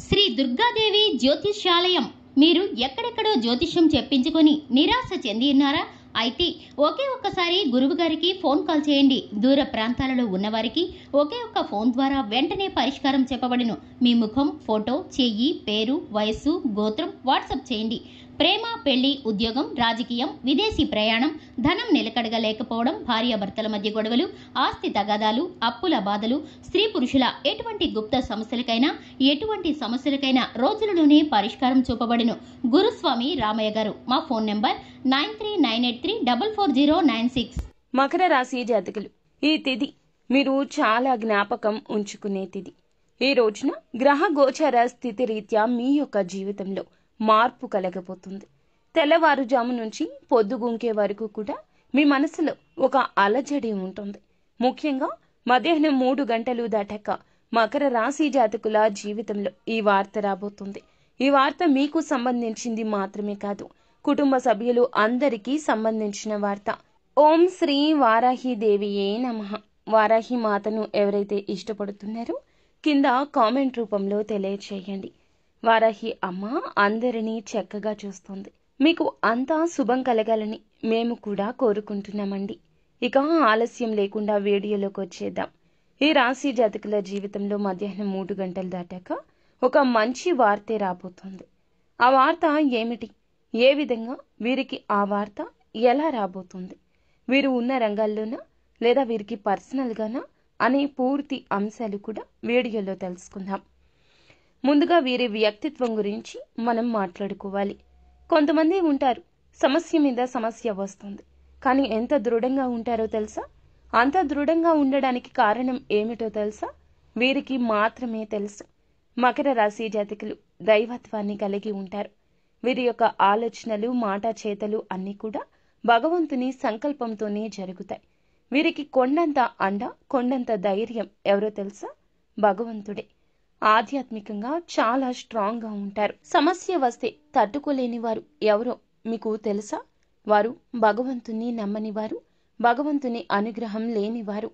శ్రీ దుర్గాదేవి జ్యోతిష్యాలయం. మీరు ఎక్కడెక్కడో జ్యోతిష్యం చెప్పించుకొని నిరాశ చెంది ఉన్నారా? అయితే ఒకే ఒక్కసారి గురువు గారికి ఫోన్ కాల్ చేయండి. దూర ప్రాంతాలలో ఉన్నవారికి ఒకే ఒక్క ఫోన్ ద్వారా వెంటనే పరిష్కారం చెప్పబడును. మీ ముఖం, ఫోటో, చెయ్యి, పేరు, వయస్సు, గోత్రం వాట్సాప్ చేయండి. ప్రేమ, పెళ్లి, ఉద్యోగం, రాజకీయం, విదేశీ ప్రయాణం, ధనం నిలకడగా లేకపోవడం, భార్యాభర్తల మధ్య గొడవలు, ఆస్తి తగాదాలు, అప్పుల బాధలు, స్త్రీ పురుషుల ఎటువంటి గుప్త సమస్యలకైనా రోజులలోనే పరిష్కారం చూపబడును. గురుస్వామి రామయ్య గారు. మా ఫోన్ నెంబర్ 9398344096. మకర రాశి జాతకులు, ఈ తిథి మీరు చాలా జ్ఞాపకం ఉంచుకునే తిథి. ఈ రోజున గ్రహ గోచర స్థితి రీత్యా మీ యొక్క జీవితంలో మార్పు కలగబోతుంది. తెల్లవారుజాము నుంచి పొద్దుగుంకే వరకు కూడా మీ మనసులో ఒక అలజడి ఉంటుంది. ముఖ్యంగా మధ్యాహ్నం 3 గంటలు దాటాక మకర రాశి జాతకుల జీవితంలో ఈ వార్త రాబోతుంది. ఈ వార్త మీకు సంబంధించింది మాత్రమే కాదు, కుటుంబ సభ్యులు అందరికీ సంబంధించిన వార్త. ఓం శ్రీ వారాహి దేవియే నమః. వారాహి మాతను ఎవరైతే ఇష్టపడుతున్నారో కింద కామెంట్ రూపంలో తెలియచేయండి. వారాహి అమ్మ అందరినీ చక్కగా చూస్తుంది. మీకు అంతా శుభం కలగాలని మేము కూడా కోరుకుంటున్నామండి. ఇక ఆలస్యం లేకుండా వీడియోలోకి వచ్చేద్దాం. ఈ రాశి జాతకుల జీవితంలో మధ్యాహ్నం 3 గంటలు దాటాక ఒక మంచి వార్తే రాబోతుంది. ఆ వార్త ఏమిటి? ఏ విధంగా వీరికి ఆ వార్త ఎలా రాబోతుంది? వీరు ఉన్న రంగాల్లోనా లేదా వీరికి పర్సనల్గానా అనే పూర్తి అంశాలు కూడా వీడియోలో తెలుసుకుందాం. ముందుగా వీరి వ్యక్తిత్వం గురించి మనం మాట్లాడుకోవాలి. కొంతమంది ఉంటారు, సమస్య మీద సమస్య వస్తుంది, కానీ ఎంత దృఢంగా ఉంటారో తెలుసా? అంత దృఢంగా ఉండడానికి కారణం ఏమిటో తెలుసా? వీరికి మాత్రమే తెలుసు. మకర రాశి జాతకులు దైవత్వాన్ని కలిగి ఉంటారు. వీరి యొక్క ఆలోచనలు, మాట, చేతలు అన్నీ కూడా భగవంతుని సంకల్పంతోనే జరుగుతాయి. వీరికి కొండంత అండ, కొండంత ధైర్యం ఎవరో తెలుసా? భగవంతుడే. ఆధ్యాత్మికంగా చాలా స్ట్రాంగ్ గా ఉంటారు. సమస్య వస్తే తట్టుకోలేని వారు ఎవరో మీకు తెలుసా? వారు భగవంతుని నమ్మని వారు, భగవంతుని అనుగ్రహం లేనివారు.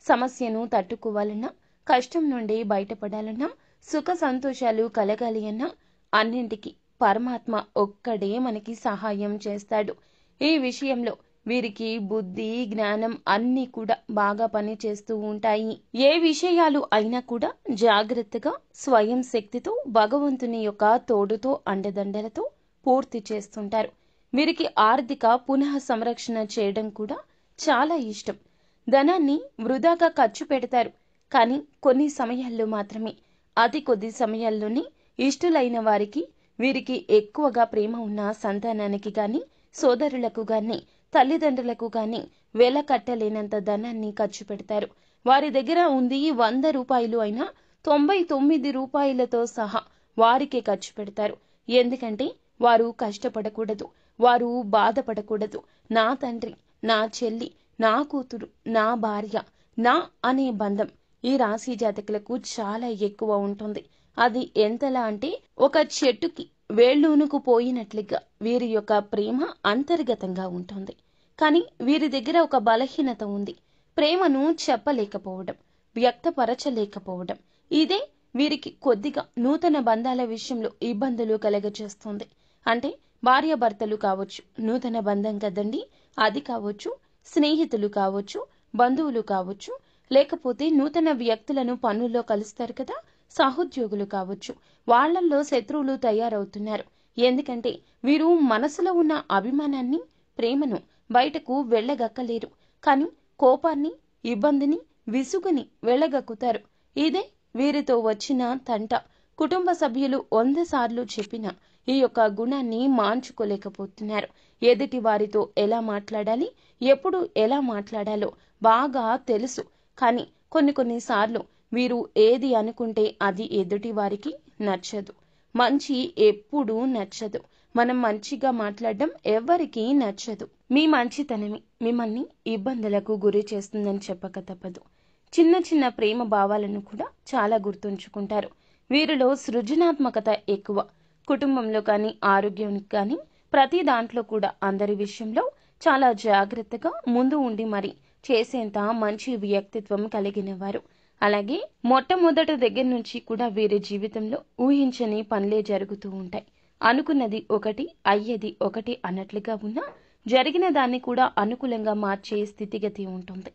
సమస్యను తట్టుకోవాలన్నా, కష్టం నుండి బయటపడాలన్నా, సుఖ సంతోషాలు కలగాలి అన్నా అన్నింటికి పరమాత్మ ఒక్కడే మనకి సహాయం చేస్తాడు. ఈ విషయంలో వీరికి బుద్ధి, జ్ఞానం అన్నీ కూడా బాగా పనిచేస్తూ ఉంటాయి. ఏ విషయాలు అయినా కూడా జాగ్రత్తగా స్వయం శక్తితో, భగవంతుని యొక్క తోడుతో, అండదండలతో పూర్తి చేస్తుంటారు. వీరికి ఆర్థిక పునః సంరక్షణ చేయడం కూడా చాలా ఇష్టం. ధనాన్ని వృధాగా ఖర్చు పెడతారు, కానీ కొన్ని సమయాల్లో మాత్రమే. అతి కొద్ది సమయాల్లోనే ఇష్టులైన వారికి, వీరికి ఎక్కువగా ప్రేమ ఉన్న సంతానానికి గాని, సోదరులకు గాని, తల్లిదండ్రులకు గాని వెల కట్టలేనంత ధనాన్ని ఖర్చు పెడతారు. వారి దగ్గర ఉంది 100 రూపాయలు అయినా 99 రూపాయలతో సహా వారికే ఖర్చు పెడతారు. ఎందుకంటే వారు కష్టపడకూడదు, వారు బాధపడకూడదు. నా తండ్రి, నా చెల్లి, నా కూతురు, నా భార్య, నా అనే బంధం ఈ రాశి జాతకులకు చాలా ఎక్కువ ఉంటుంది. అది ఎంతలా అంటే ఒక చెట్టుకి వేళ్లూనుకు పోయినట్లుగా వీరి యొక్క ప్రేమ అంతర్గతంగా ఉంటుంది. కానీ వీరి దగ్గర ఒక బలహీనత ఉంది. ప్రేమను చెప్పలేకపోవడం, వ్యక్తపరచలేకపోవడం. ఇదే వీరికి కొద్దిగా నూతన బంధాల విషయంలో ఇబ్బందులు కలగచేస్తుంది. అంటే భార్యాభర్తలు కావచ్చు, నూతన బంధం కదండి, అది కావచ్చు, స్నేహితులు కావచ్చు, బంధువులు కావచ్చు, లేకపోతే నూతన వ్యక్తులను పనుల్లో కలుస్తారు కదా, సహోద్యోగులు కావచ్చు. వాళ్లల్లో శత్రువులు తయారవుతున్నారు. ఎందుకంటే వీరు మనసులో ఉన్న అభిమానాన్ని, ప్రేమను బయటకు వెళ్ళగక్కలేరు. కానీ కోపాన్ని, ఇబ్బందిని, విసుగుని వెళ్ళగక్కుతారు. ఇదే వీరితో వచ్చిన తంట. కుటుంబ సభ్యులు 100 సార్లు చెప్పినా ఈ యొక్క గుణాన్ని మాంచుకోలేకపోతున్నారు. ఎదుటి వారితో ఎలా మాట్లాడాలి, ఎప్పుడు ఎలా మాట్లాడాలో బాగా తెలుసు. కానీ కొన్నిసార్లు వీరు ఏది అనుకుంటే అది ఎదుటి వారికి నచ్చదు. మంచి ఎప్పుడూ నచ్చదు. మనం మంచిగా మాట్లాడడం ఎవరికీ నచ్చదు. మీ మంచితనమే మిమ్మల్ని ఇబ్బందులకు గురి చేస్తుందని చెప్పక తప్పదు. చిన్న చిన్న ప్రేమ భావాలను కూడా చాలా గుర్తుంచుకుంటారు. వీరిలో సృజనాత్మకత ఎక్కువ. కుటుంబంలో కానీ, ఆరోగ్యం కానీ, ప్రతి దాంట్లో కూడా అందరి విషయంలో చాలా జాగ్రత్తగా ముందు ఉండి మరి చేసేంత మంచి వ్యక్తిత్వం కలిగిన వారు. అలాగే మొట్టమొదటి దగ్గర నుంచి కూడా వీరి జీవితంలో ఊహించని పనులే జరుగుతూ ఉంటాయి. అనుకున్నది ఒకటి అయ్యేది ఒకటి అన్నట్లుగా ఉన్నా జరిగిన దాన్ని కూడా అనుకూలంగా మార్చే స్థితిగతి ఉంటుంది.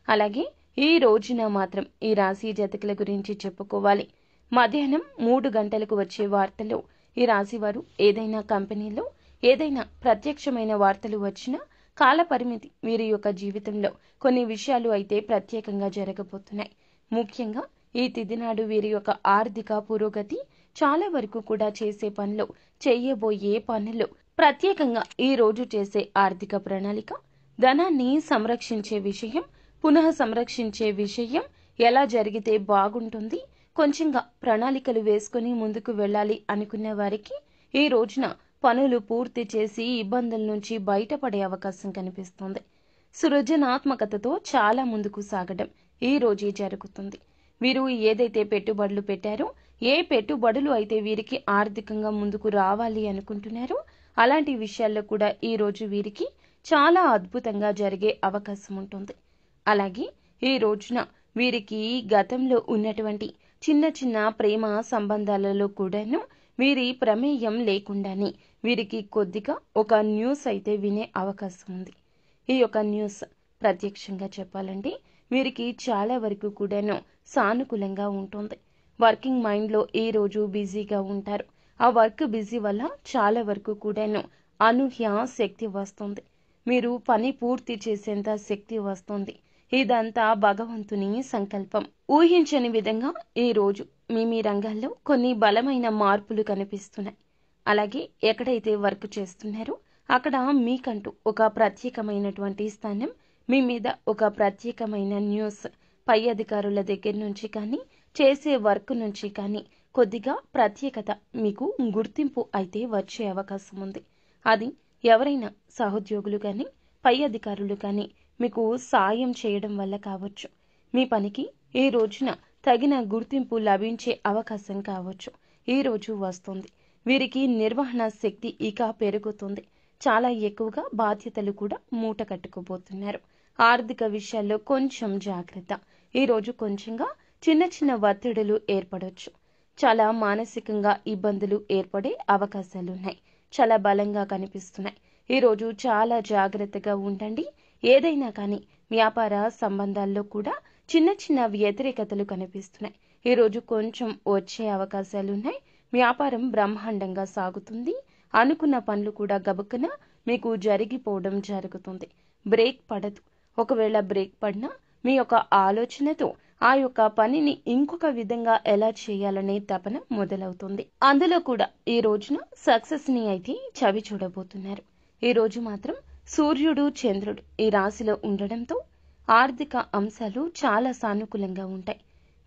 అలాగే ఈ రోజున మాత్రం ఈ రాశి జాతకుల గురించి చెప్పుకోవాలి. మధ్యాహ్నం 3 గంటలకు వచ్చే వార్తల్లో ఈ రాశి వారు ఏదైనా కంపెనీలో ఏదైనా ప్రత్యక్షమైన వార్తలు వచ్చినా కాల పరిమితి వీరి యొక్క జీవితంలో కొన్ని విషయాలు అయితే ప్రత్యేకంగా జరగబోతున్నాయి. ముఖ్యంగా ఈ తిథి నాడు వీరి యొక్క ఆర్థిక పురోగతి, చాలా వరకు కూడా చేసే పనులు, చేయబోయే పనులు, ప్రత్యేకంగా ఈ రోజు చేసే ఆర్థిక ప్రణాళిక, ధనాన్ని సంరక్షించే విషయం, పునః సంరక్షించే విషయం ఎలా జరిగితే బాగుంటుంది, కొంచెంగా ప్రణాళికలు వేసుకుని ముందుకు వెళ్ళాలి అనుకున్న వారికి ఈ రోజున పనులు పూర్తి చేసి ఇబ్బందుల నుంచి బయటపడే అవకాశం కనిపిస్తుంది. సృజనాత్మకతతో చాలా ముందుకు సాగడం ఈ రోజే జరుగుతుంది. వీరు ఏదైతే పెట్టుబడులు పెట్టారో, ఏ పెట్టుబడులు అయితే వీరికి ఆర్థికంగా ముందుకు రావాలి అనుకుంటున్నారో అలాంటి విషయాల్లో కూడా ఈ రోజు వీరికి చాలా అద్భుతంగా జరిగే అవకాశం ఉంటుంది. అలాగే ఈ రోజున వీరికి గతంలో ఉన్నటువంటి చిన్న చిన్న ప్రేమ సంబంధాలలో కూడాను వీరి ప్రమేయం లేకుండానే వీరికి కొద్దిగా ఒక న్యూస్ అయితే వినే అవకాశం ఉంది. ఈ యొక్క న్యూస్ ప్రత్యక్షంగా చెప్పాలంటే వీరికి చాలా వరకు కూడాను సానుకూలంగా ఉంటుంది. వర్కింగ్ మైండ్లో ఈ రోజు బిజీగా ఉంటారు. ఆ వర్క్ బిజీ వల్ల చాలా వరకు కూడాను అనూహ్య శక్తి వస్తుంది. మీరు పని పూర్తి చేసేంత శక్తి వస్తుంది. ఇదంతా భగవంతుని సంకల్పం. ఊహించని విధంగా ఈ రోజు మీ రంగాల్లో కొన్ని బలమైన మార్పులు కనిపిస్తున్నాయి. అలాగే ఎక్కడైతే వర్క్ చేస్తున్నారో అక్కడ మీకంటూ ఒక ప్రత్యేకమైనటువంటి స్థానం, మీ మీద ఒక ప్రత్యేకమైన న్యూస్ పై అధికారుల దగ్గర నుంచి కానీ, చేసే వర్క్ నుంచి కానీ కొద్దిగా ప్రత్యేకత, మీకు గుర్తింపు అయితే వచ్చే అవకాశం ఉంది. అది ఎవరైనా సహోద్యోగులు కానీ, పై అధికారులు కానీ మీకు సాయం చేయడం వల్ల కావచ్చు. మీ పనికి ఈ రోజున తగిన గుర్తింపు లభించే అవకాశం కావచ్చు. ఈ రోజు వస్తుంది. వీరికి నిర్వహణ శక్తి ఇక పెరుగుతుంది. చాలా ఎక్కువగా బాధ్యతలు కూడా మూట కట్టుకోబోతున్నారు. ఆర్థిక విషయాల్లో కొంచెం జాగ్రత్త. ఈ రోజు కొంచెంగా చిన్న చిన్న ఒత్తిడులు ఏర్పడవచ్చు. చాలా మానసికంగా ఇబ్బందులు ఏర్పడే అవకాశాలున్నాయి. చాలా బలంగా కనిపిస్తున్నాయి. ఈ రోజు చాలా జాగ్రత్తగా ఉండండి. ఏదైనా కానీ వ్యాపార సంబంధాల్లో కూడా చిన్న చిన్న వ్యతిరేకతలు కనిపిస్తున్నాయి. ఈ రోజు కొంచెం వచ్చే అవకాశాలున్నాయి. వ్యాపారం బ్రహ్మాండంగా సాగుతుంది. అనుకున్న పనులు కూడా గబుక్కున మీకు జరిగిపోవడం జరుగుతుంది. బ్రేక్ పడదు. ఒకవేళ బ్రేక్ పడినా మీ యొక్క ఆలోచనతో ఆ యొక్క పనిని ఇంకొక విధంగా ఎలా చేయాలనే తపన మొదలవుతుంది. అందులో కూడా ఈ రోజున సక్సెస్ ని అయితే చవి చూడబోతున్నారు. ఈ రోజు మాత్రం సూర్యుడు, చంద్రుడు ఈ రాశిలో ఉండడంతో ఆర్థిక అంశాలు చాలా సానుకూలంగా ఉంటాయి.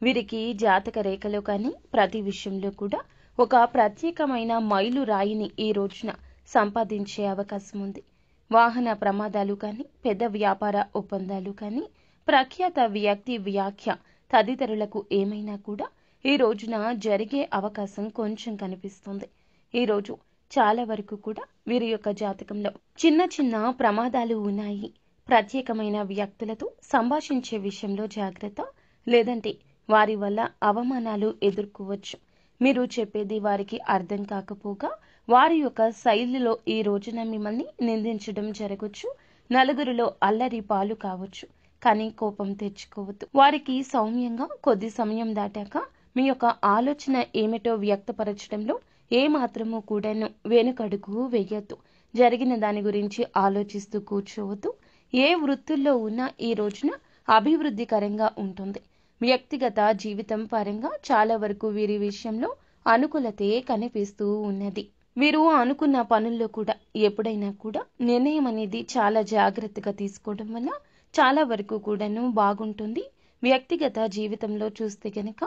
వీరికి జాతక రేఖలో కానీ ప్రతి విషయంలో కూడా ఒక ప్రత్యేకమైన మైలు రాయిని ఈ రోజున సంపాదించే అవకాశం ఉంది. వాహన ప్రమాదాలు కానీ, పెద్ద వ్యాపార ఒప్పందాలు కానీ, ప్రఖ్యాత వ్యక్తి వ్యాఖ్య తదితరులకు ఏమైనా కూడా ఈ రోజున జరిగే అవకాశం కొంచెం కనిపిస్తుంది. ఈ రోజు చాలా వరకు కూడా వీరి యొక్క జాతకంలో చిన్న చిన్న ప్రమాదాలు ఉన్నాయి. ప్రత్యేకమైన వ్యక్తులతో సంభాషించే విషయంలో జాగ్రత్త, లేదంటే వారి వల్ల అవమానాలు ఎదుర్కోవచ్చు. మీరు చెప్పేది వారికి అర్థం కాకపోగా వారి యొక్క శైలిలో ఈ రోజున మిమ్మల్ని నిందించడం జరగవచ్చు. నలుగురిలో అల్లరి పాలు కావచ్చు. కానీ కోపం తెచ్చుకోవద్దు. వారికి సౌమ్యంగా కొద్ది సమయం దాటాక మీ యొక్క ఆలోచన ఏమిటో వ్యక్తపరచడంలో ఏ మాత్రము కూడాను వెనుకడుగు వేయొద్దు. జరిగిన దాని గురించి ఆలోచిస్తూ కూర్చోవద్దు. ఏ వృత్తుల్లో ఉన్నా ఈ రోజున అభివృద్ధికరంగా ఉంటుంది. వ్యక్తిగత జీవితం పరంగా చాలా వరకు వీరి విషయంలో అనుకూలతే కనిపిస్తూ ఉన్నది. వీరు అనుకున్న పనుల్లో కూడా ఎప్పుడైనా కూడా నిర్ణయం అనేది చాలా జాగ్రత్తగా తీసుకోవడం వల్ల చాలా వరకు కూడాను బాగుంటుంది. వ్యక్తిగత జీవితంలో చూస్తే గనక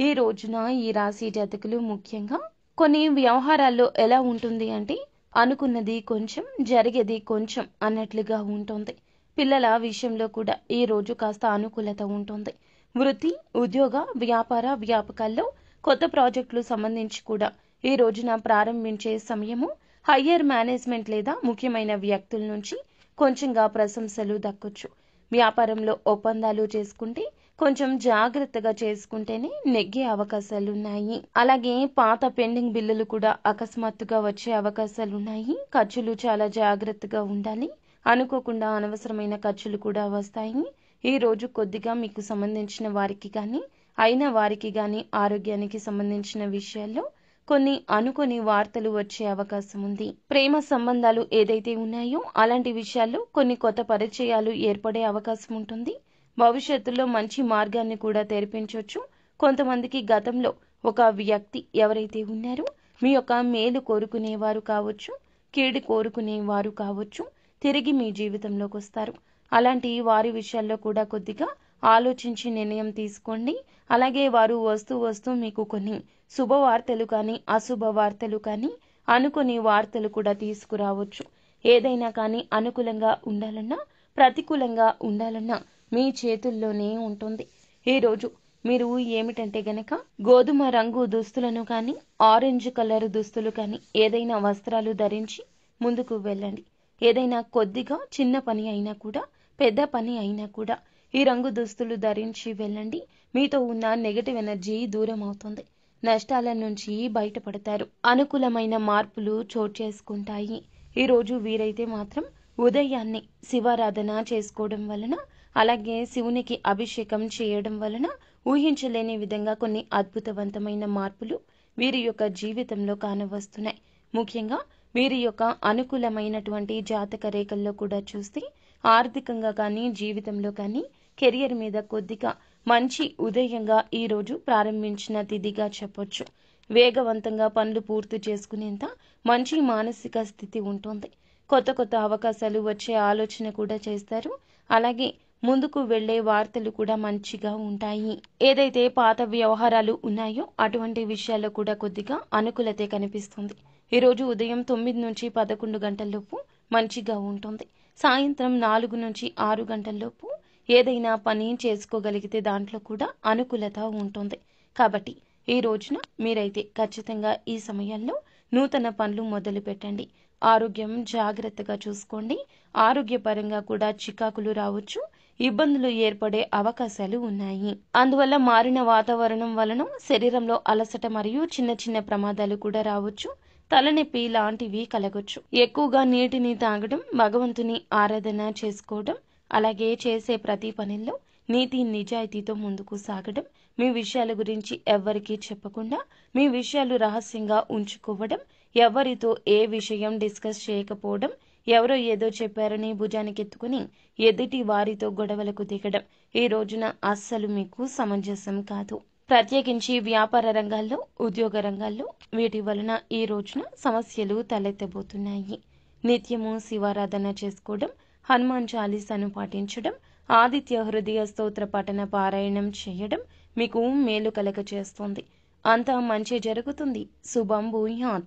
ఈ రోజున ఈ రాశి జాతకులు ముఖ్యంగా కొన్ని వ్యవహారాల్లో ఎలా ఉంటుంది అంటే అనుకున్నది కొంచెం, జరిగేది కొంచెం అన్నట్లుగా ఉంటుంది. పిల్లల విషయంలో కూడా ఈ రోజు కాస్త అనుకూలత ఉంటుంది. వృత్తి, ఉద్యోగ, వ్యాపార వ్యాపకాల్లో కొత్త ప్రాజెక్టులు సంబంధించి కూడా ఈ రోజున ప్రారంభించే సమయము. హయ్యర్ మేనేజ్మెంట్ లేదా ముఖ్యమైన వ్యక్తుల నుంచి కొంచెంగా ప్రశంసలు దక్కొచ్చు. వ్యాపారంలో ఒప్పందాలు చేసుకుంటే కొంచెం జాగ్రత్తగా చేసుకుంటేనే నెగ్గే అవకాశాలున్నాయి. అలాగే పాత పెండింగ్ బిల్లులు కూడా అకస్మాత్తుగా వచ్చే అవకాశాలున్నాయి. ఖర్చులు చాలా జాగ్రత్తగా ఉండాలి. అనుకోకుండా అనవసరమైన ఖర్చులు కూడా వస్తాయి. ఈ రోజు కొద్దిగా మీకు సంబంధించిన వారికి కానీ అయిన వారికి కానీ ఆరోగ్యానికి సంబంధించిన విషయాల్లో కొన్ని అనుకోని వార్తలు వచ్చే అవకాశం ఉంది. ప్రేమ సంబంధాలు ఏదైతే ఉన్నాయో అలాంటి విషయాల్లో కొన్ని కొత్త పరిచయాలు ఏర్పడే అవకాశం ఉంటుంది. భవిష్యత్తులో మంచి మార్గాన్ని కూడా తెరిపించవచ్చు. కొంతమందికి గతంలో ఒక వ్యక్తి ఎవరైతే ఉన్నారో మీ యొక్క మేలు కోరుకునేవారు కావచ్చు, కీడు కోరుకునేవారు కావచ్చు, తిరిగి మీ జీవితంలోకి వస్తారు. అలాంటి వారి విషయాల్లో కూడా కొద్దిగా ఆలోచించి నిర్ణయం తీసుకోండి. అలాగే వారు వస్తూ మీకు కొన్ని శుభవార్తలు కానీ అశుభ వార్తలు కానీ అనుకోని వార్తలు కూడా తీసుకురావచ్చు. ఏదైనా కానీ అనుకూలంగా ఉండాలన్నా ప్రతికూలంగా ఉండాలన్నా మీ చేతుల్లోనే ఉంటుంది. ఈరోజు మీరు ఏమిటంటే గనక గోధుమ రంగు దుస్తులను కానీ ఆరెంజ్ కలర్ దుస్తులు కానీ ఏదైనా వస్త్రాలు ధరించి ముందుకు వెళ్ళండి. ఏదైనా కొద్దిగా చిన్న పని అయినా కూడా పెద్ద పని అయినా కూడా ఈ రంగు దుస్తులు ధరించి వెళ్ళండి. మీతో ఉన్న నెగటివ్ ఎనర్జీ దూరం అవుతుంది. నష్టాల నుంచి బయటపడతారు. అనుకూలమైన మార్పులు చోటు చేసుకుంటాయి. ఈరోజు వీరైతే మాత్రం ఉదయాన్నే శివారాధన చేసుకోవడం వలన అలాగే శివునికి అభిషేకం చేయడం వలన ఊహించలేని విధంగా కొన్ని అద్భుతవంతమైన మార్పులు వీరి యొక్క జీవితంలో కానవస్తున్నాయి. ముఖ్యంగా వీరి యొక్క అనుకూలమైనటువంటి జాతక రేఖల్లో కూడా చూస్తే ఆర్థికంగా కానీ జీవితంలో కానీ కెరియర్ మీద కొద్దిగా మంచి ఉదయంగా ఈరోజు ప్రారంభించిన తిథిగా చెప్పొచ్చు. వేగవంతంగా పనులు పూర్తి చేసుకునేంత మంచి మానసిక స్థితి ఉంటుంది. కొత్త అవకాశాలు వచ్చే ఆలోచన కూడా చేస్తారు. అలాగే ముందుకు వెళ్లే వార్తలు కూడా మంచిగా ఉంటాయి. ఏదైతే పాత వ్యవహారాలు ఉన్నాయో అటువంటి విషయాల్లో కూడా కొద్దిగా అనుకూలతే కనిపిస్తుంది. ఈరోజు ఉదయం 9 నుంచి 11 గంటల్లోపు మంచిగా ఉంటుంది. సాయంత్రం 4 నుంచి 6 గంటల్లోపు ఏదైనా పని చేసుకోగలిగితే దాంట్లో కూడా అనుకూలత ఉంటుంది. కాబట్టి ఈ రోజున మీరైతే ఖచ్చితంగా ఈ సమయంలో నూతన పనులు మొదలు పెట్టండి. ఆరోగ్యం జాగ్రత్తగా చూసుకోండి. ఆరోగ్యపరంగా కూడా చికాకులు రావచ్చు, ఇబ్బందులు ఏర్పడే అవకాశాలు ఉన్నాయి. అందువల్ల మారిన వాతావరణం వలన శరీరంలో అలసట మరియు చిన్న ప్రమాదాలు కూడా రావచ్చు. తలనొప్పి లాంటివి కలగొచ్చు. ఎక్కువగా నీటిని తాగడం, భగవంతుని ఆరాధన చేసుకోవడం, అలాగే చేసే ప్రతి పనిలో నీతి నిజాయితీతో ముందుకు సాగడం, మీ విషయాల గురించి ఎవ్వరికీ చెప్పకుండా మీ విషయాలు రహస్యంగా ఉంచుకోవడం, ఎవరితో ఏ విషయం డిస్కస్ చేయకపోవడం, ఎవరో ఏదో చెప్పారని భుజానికెత్తుకుని ఎదుటి వారితో గొడవలకు దిగడం ఈ రోజున అస్సలు మీకు సమంజసం కాదు. ప్రత్యేకించి వ్యాపార రంగాల్లో, ఉద్యోగ రంగాల్లో వీటి వలన ఈ రోజున సమస్యలు తలెత్తబోతున్నాయి. నిత్యము శివారాధన చేసుకోవడం, హనుమాన్ చాలీసాను పాటించడం, ఆదిత్య హృదయ స్తోత్ర పఠన పారాయణం చేయడం మీకు మేలు కలగ చేస్తుంది. అంతా మంచి జరుగుతుంది. శుభం భూయాత్.